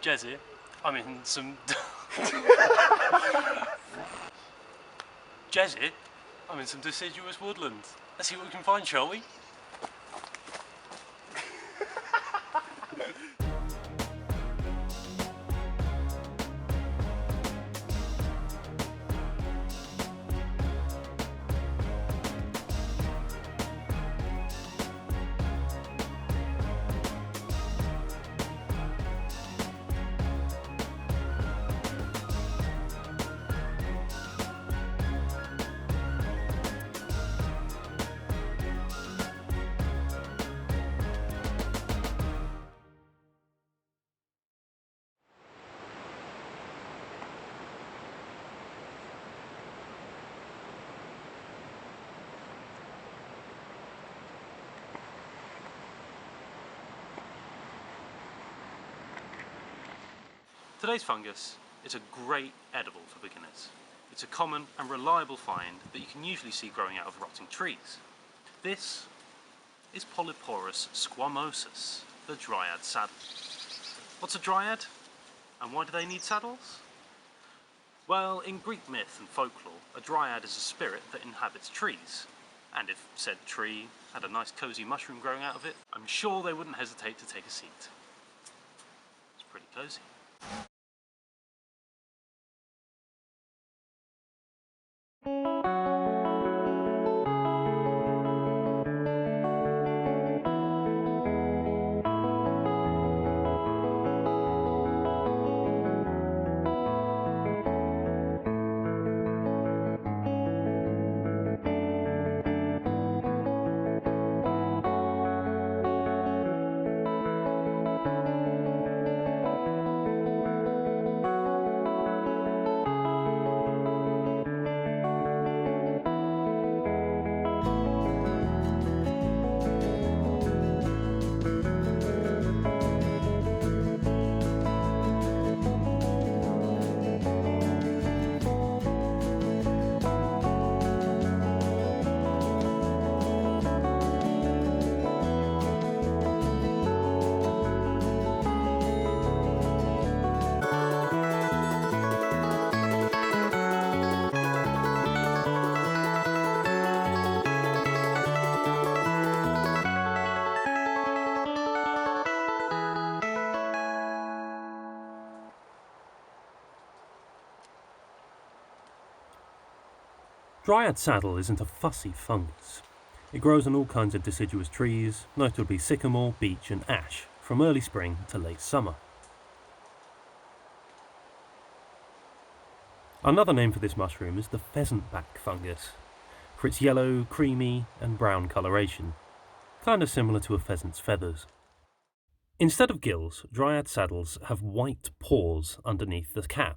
Jezzy, I'm in some... Jezzy, I'm in some deciduous woodland. Let's see what we can find, shall we? Today's fungus is a great edible for beginners. It's a common and reliable find that you can usually see growing out of rotting trees. This is Polyporus squamosus, the dryad saddle. What's a dryad? And why do they need saddles? Well, in Greek myth and folklore, a dryad is a spirit that inhabits trees. And if said tree had a nice cosy mushroom growing out of it, I'm sure they wouldn't hesitate to take a seat. It's pretty cosy. Dryad saddle isn't a fussy fungus. It grows on all kinds of deciduous trees, notably sycamore, beech and ash, from early spring to late summer. Another name for this mushroom is the pheasant-back fungus, for its yellow, creamy and brown coloration, kind of similar to a pheasant's feathers. Instead of gills, dryad saddles have white paws underneath the cap,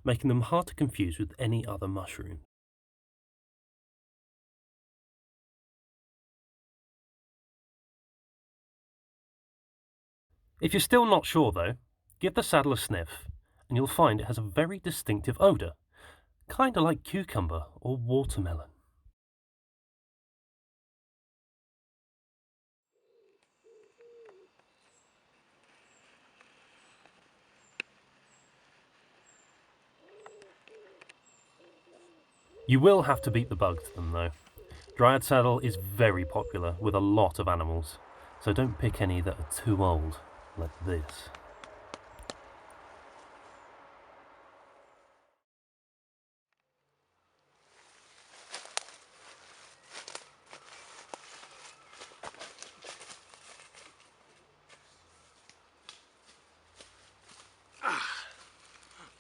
making them hard to confuse with any other mushroom. If you're still not sure though, give the saddle a sniff and you'll find it has a very distinctive odour, kinda like cucumber or watermelon. You will have to beat the bug to them though. Dryad saddle is very popular with a lot of animals, so don't pick any that are too old, like this.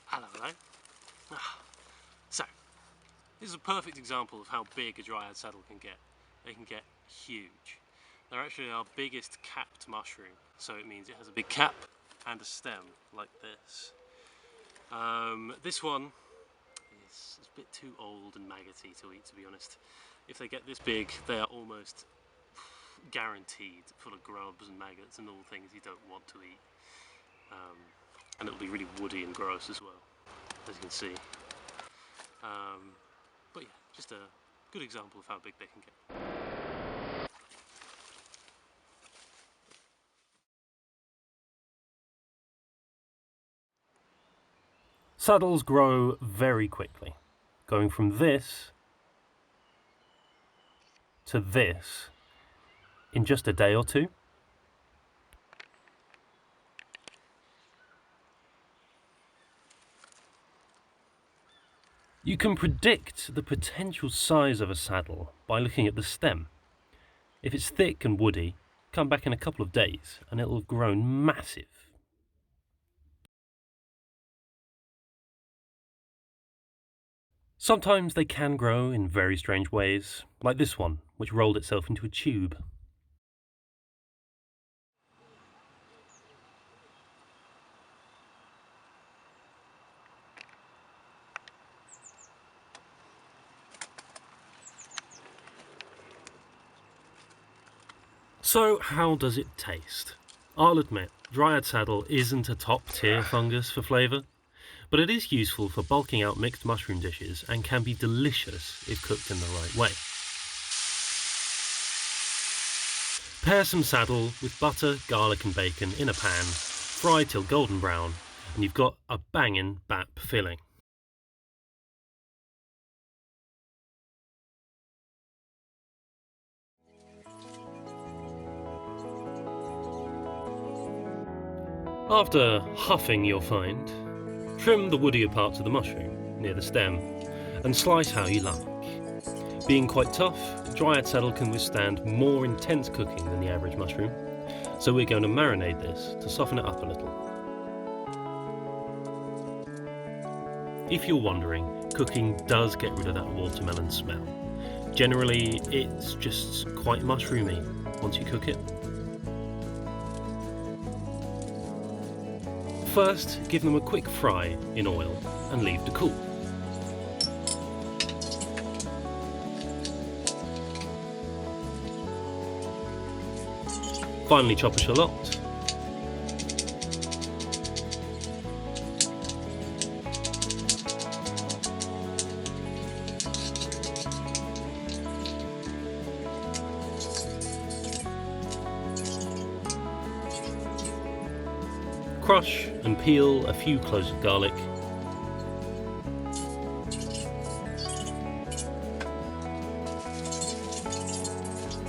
Hello. So, this is a perfect example of how big a dryad saddle can get. They can get huge. They're actually our biggest capped mushroom, so it means it has a big cap and a stem like this. This one is a bit too old and maggoty to eat, to be honest. If they get this big, they are almost guaranteed full of grubs and maggots and all things you don't want to eat. And it'll be really woody and gross as well, as you can see. But yeah, just a good example of how big they can get. Saddles grow very quickly, going from this to this in just a day or two. You can predict the potential size of a saddle by looking at the stem. If it's thick and woody, come back in a couple of days and it'll have grown massive. Sometimes they can grow in very strange ways, like this one, which rolled itself into a tube. So how does it taste? I'll admit, dryad saddle isn't a top tier fungus for flavour, but it is useful for bulking out mixed mushroom dishes and can be delicious if cooked in the right way. Pair some saddle with butter, garlic and bacon in a pan, fry till golden brown, and you've got a bangin' bap filling. After huffing your find, trim the woodier parts of the mushroom near the stem and slice how you like. Being quite tough, dryad saddle can withstand more intense cooking than the average mushroom, so we're going to marinate this to soften it up a little. If you're wondering, cooking does get rid of that watermelon smell. Generally, it's just quite mushroomy once you cook it. First, give them a quick fry in oil and leave to cool. Finally, chop a shallot. Crush and peel a few cloves of garlic.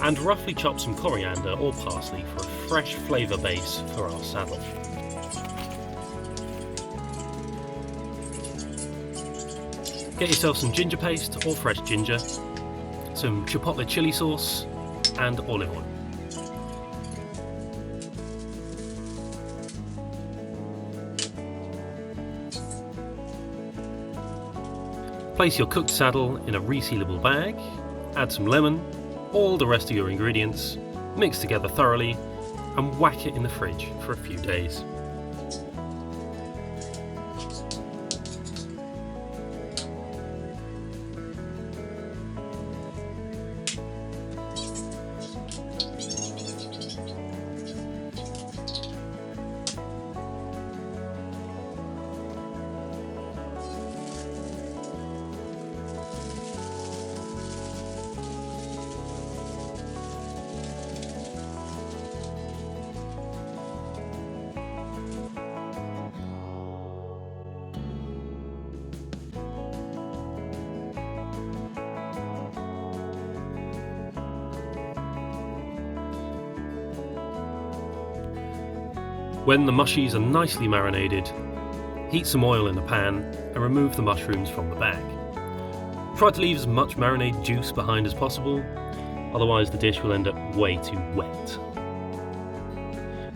And roughly chop some coriander or parsley for a fresh flavour base for our saddle. Get yourself some ginger paste or fresh ginger, some chipotle chili sauce and olive oil. Place your cooked saddle in a resealable bag, add some lemon, all the rest of your ingredients, mix together thoroughly and whack it in the fridge for a few days. When the mushies are nicely marinated, heat some oil in the pan and remove the mushrooms from the bag. Try to leave as much marinade juice behind as possible, otherwise the dish will end up way too wet.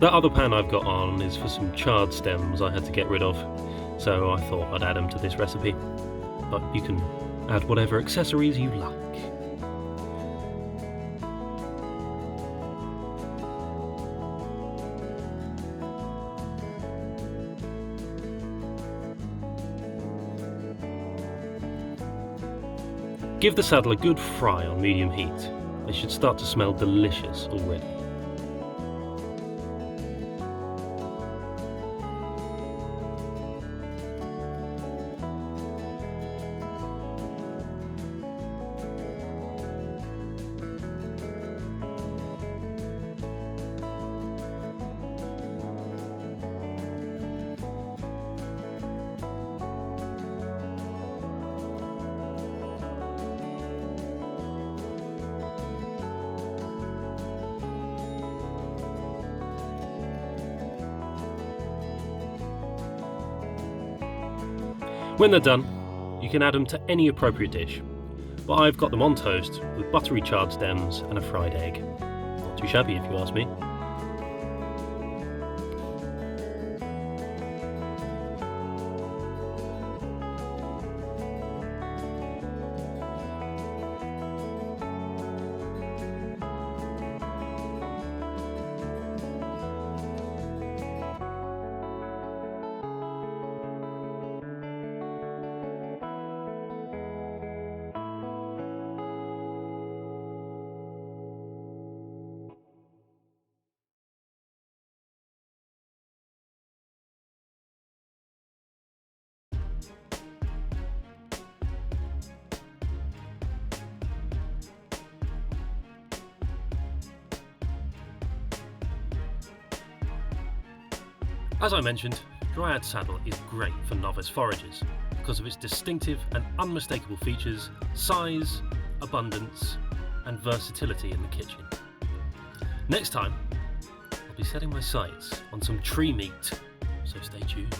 That other pan I've got on is for some chard stems I had to get rid of, so I thought I'd add them to this recipe. But you can add whatever accessories you like. Give the saddle a good fry on medium heat. They should start to smell delicious already. When they're done, you can add them to any appropriate dish, but I've got them on toast with buttery charred stems and a fried egg. Not too shabby if you ask me. As I mentioned, Dryad saddle is great for novice foragers because of its distinctive and unmistakable features, size, abundance, and versatility in the kitchen. Next time, I'll be setting my sights on some tree meat, so stay tuned.